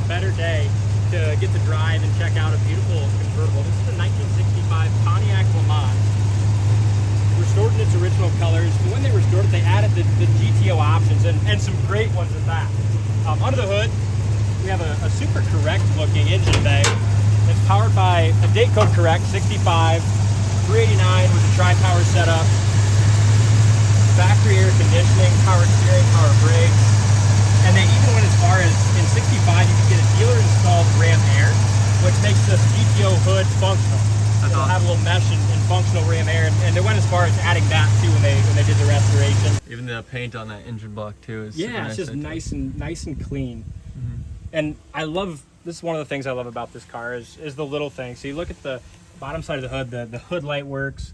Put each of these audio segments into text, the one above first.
better day to get to drive and check out a beautiful convertible. This is a 1965 Pontiac Lemans, restored in its original colors. And when they restored it, they added the GTO options and some great ones at that. Under the hood, we have a super correct looking engine bay. It's powered by a date code correct 65, 389 with a tri-power setup, factory air conditioning, power steering, power brakes. And they even went as far as in 65 you could get a dealer installed ram air, which makes this GTO hood functional. It'll have a little mesh and functional ram air, and they went as far as adding that too when they did the restoration. Even the paint on that engine block too is super it's just nice and clean. Mm-hmm. And this is one of the things I love about this car is the little things. So you look at the bottom side of the hood, the hood light works.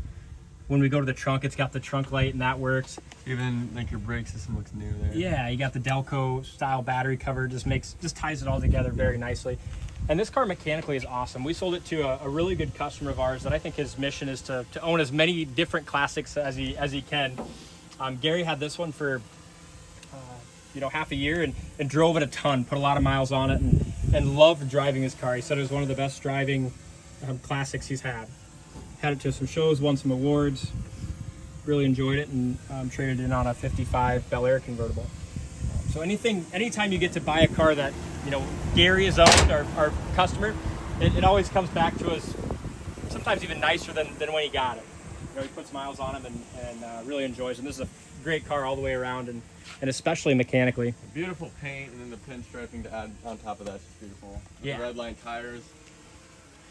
When we go to the trunk, it's got the trunk light and that works. Even like your brake system looks new there. Yeah, you got the Delco style battery cover, just ties it all together very nicely. And this car mechanically is awesome. We sold it to a really good customer of ours that I think his mission is to own as many different classics as he can. Gary had this one for half a year and drove it a ton, put a lot of miles on it, and loved driving his car. He said it was one of the best driving classics he's had. Had it to some shows, won some awards, really enjoyed it, and traded in on a 55 Bel Air convertible. So anytime you get to buy a car that Gary has owned, our customer, it always comes back to us sometimes even nicer than when he got it. He puts miles on him and really enjoys them. This is a great car all the way around, and especially mechanically. Beautiful paint, and then the pinstriping to add on top of that's just beautiful. Yeah. The red line tires.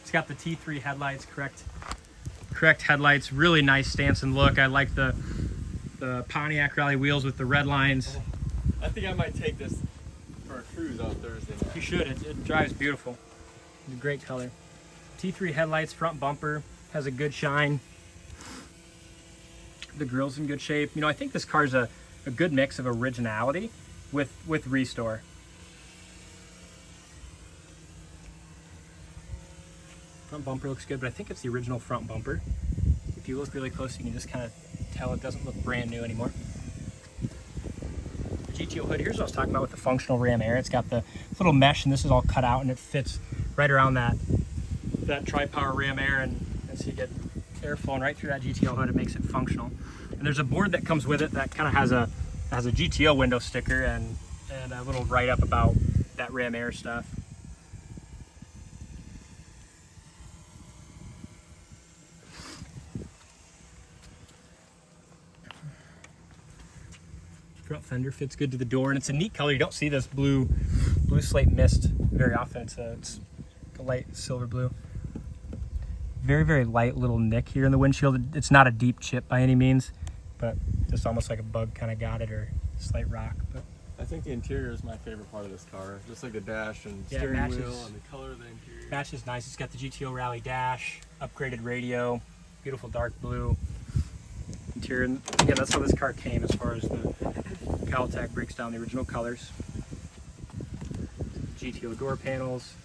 It's got the T3 headlights, correct headlights, really nice stance and look. I like the Pontiac Rally wheels with the red lines. I think I might take this for a cruise on Thursday night. You should. It drives beautiful. It's a great color. T3 headlights, front bumper has a good shine. The grill's in good shape. I think this car's a good mix of originality with restore. Front bumper looks good, but I think it's the original front bumper. If you look really close, you can just kind of tell it doesn't look brand new anymore. The GTO hood, here's what I was talking about with the functional ram air. It's got the little mesh, and this is all cut out, and it fits right around that tri-power ram air, and so you get air flowing right through that GTO hood. It makes it functional. And there's a board that comes with it that kind of has a GTO window sticker and a little write-up about that ram air stuff. Front fender fits good to the door, and it's a neat color. You don't see this blue slate mist very often. It's a light silver blue. Very, very light little nick here in the windshield. It's not a deep chip by any means, but just almost like a bug kind of got it, or a slight rock. But I think the interior is my favorite part of this car. Just like the dash and steering wheel and the color of the interior. Matches nice. It's got the GTO Rally dash, upgraded radio, beautiful dark blue interior. And again, that's how this car came as far as the Coyote breaks down the original colors. GTO door panels.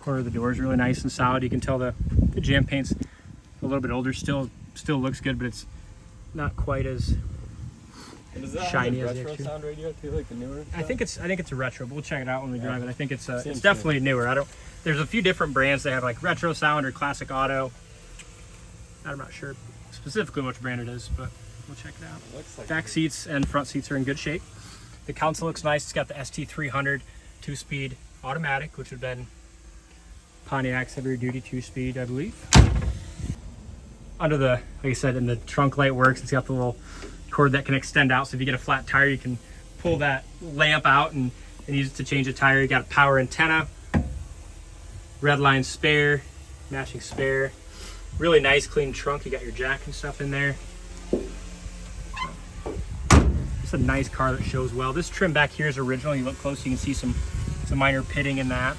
Corner of the door is really nice and solid. You can tell the jam paint's a little bit older. Still looks good, but it's not quite as shiny as the retro sound radio too, like the newer stuff? I think it's a retro, but we'll check it out when we drive it. I think it's definitely newer. There's a few different brands that have like retro sound or classic auto. I'm not sure specifically which brand it is, but we'll check it out. It looks like back seats and front seats are in good shape. The console looks nice. It's got the ST300 2-speed automatic, which would have been Pontiac's heavier duty 2-speed, I believe. Under like I said, and the trunk light works. It's got the little cord that can extend out, so if you get a flat tire, you can pull that lamp out and use it to change the tire. You got a power antenna, red line spare, matching spare. Really nice, clean trunk. You got your jack and stuff in there. It's a nice car that shows well. This trim back here is original. You look close, you can see some minor pitting in that.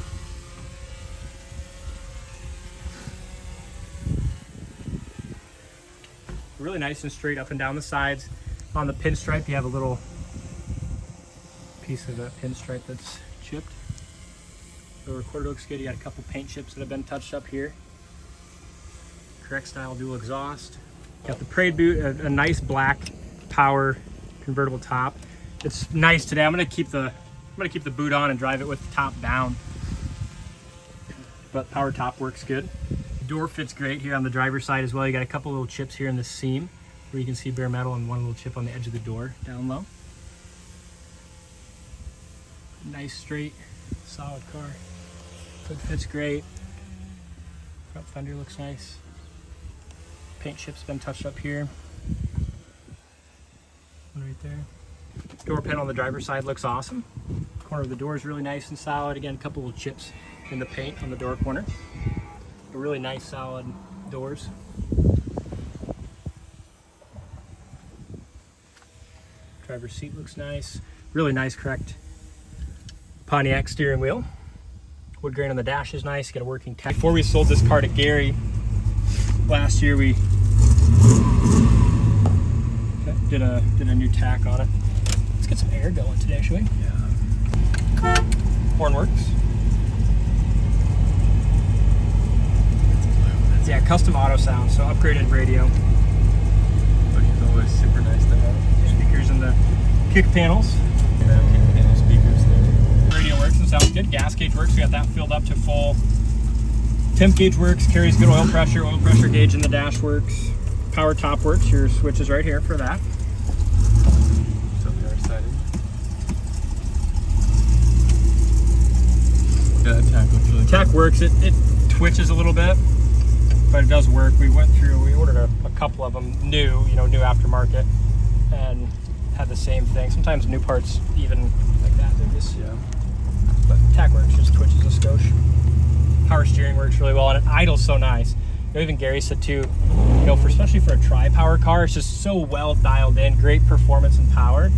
Really nice and straight up and down the sides. On the pinstripe, you have a little piece of a pinstripe that's chipped. The recorder looks good. You got a couple paint chips that have been touched up here. Correct style dual exhaust. Got the parade boot, a nice black power convertible top. It's nice today. I'm gonna keep the gonna keep the boot on and drive it with the top down. But power top works good. Door fits great here on the driver's side as well. You got a couple little chips here in the seam where you can see bare metal and one little chip on the edge of the door down low. Nice, straight, solid car. Hood fits great. Front fender looks nice. Paint chip's been touched up here. One right there. Door panel on the driver's side looks awesome. Corner of the door is really nice and solid. Again, a couple little chips in the paint on the door corner. A really nice, solid doors. Driver's seat looks nice. Really nice, correct Pontiac steering wheel. Wood grain on the dash is nice. Got a working tech. Before we sold this car to Gary last year, we did a new tack on it. Let's get some air going today, shall we? Yeah. Horn works. Yeah, custom auto sound, so upgraded radio. Which is always super nice to have. Speakers in the kick panels. Yeah, kick panel speakers there. Radio works and sounds good. Gas gauge works. We got that filled up to full. Temp gauge works. Carries good oil pressure gauge in the dash works. Power top works. Your switch is right here for that. So the other side. Yeah, that tack looks really Tack good. works. It twitches a little bit, but it does work. We ordered a couple of them new, new aftermarket, and had the same thing. Sometimes new parts even like that. They're just, Yeah. but tack works, just twitches a skosh. Power steering works really well, and it idles so nice. Even Gary said too, especially for a tri-power car, it's just so well dialed in, great performance and power,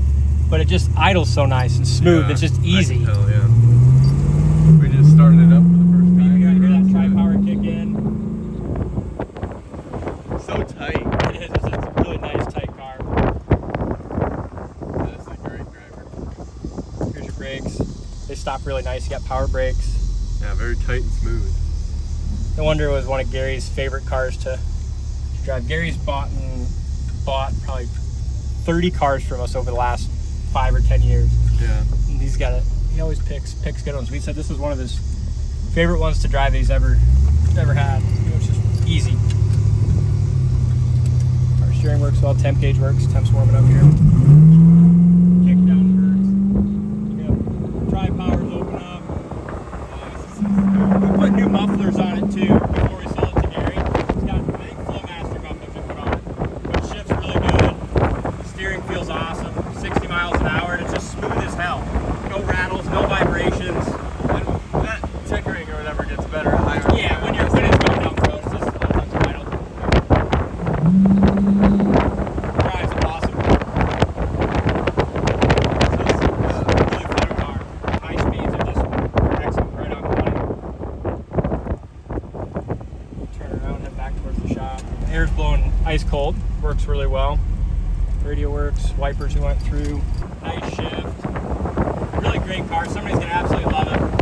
but it just idles so nice and smooth. Yeah, it's just easy. I can tell, yeah. We just started it up for the first time. You gotta hear that tri-power kick in. So tight. It is. It's a really nice, tight car. That's a great driver. Here's your brakes. They stop really nice. You got power brakes. Yeah, very tight and smooth. No wonder it was one of Gary's favorite cars to drive. Gary's bought probably 30 cars from us over the last 5 or 10 years. Yeah. And he always picks good ones. We said this was one of his favorite ones to drive that he's ever had. It's just easy. Our steering works well, temp gauge works, temp's warming up here. Kick down works. You got tri-powers open up. We put new mufflers on it too before we sold it to Gary. It's got big Flowmaster mufflers we put on it. But it shifts really good. The steering feels awesome. 60 miles an hour, and it's just smooth as hell. No rattles, no vibrations. And that tickering or whatever gets better. Yeah, when it's going down the road, it's just a little touch idle. Drives awesome. It's a really fun car. High speeds are just excellent, right on the money. Turn around, head back towards the shop. Air's blowing ice cold, works really well. Radio works, wipers we went through. Nice shift. Really great car. Somebody's gonna absolutely love it.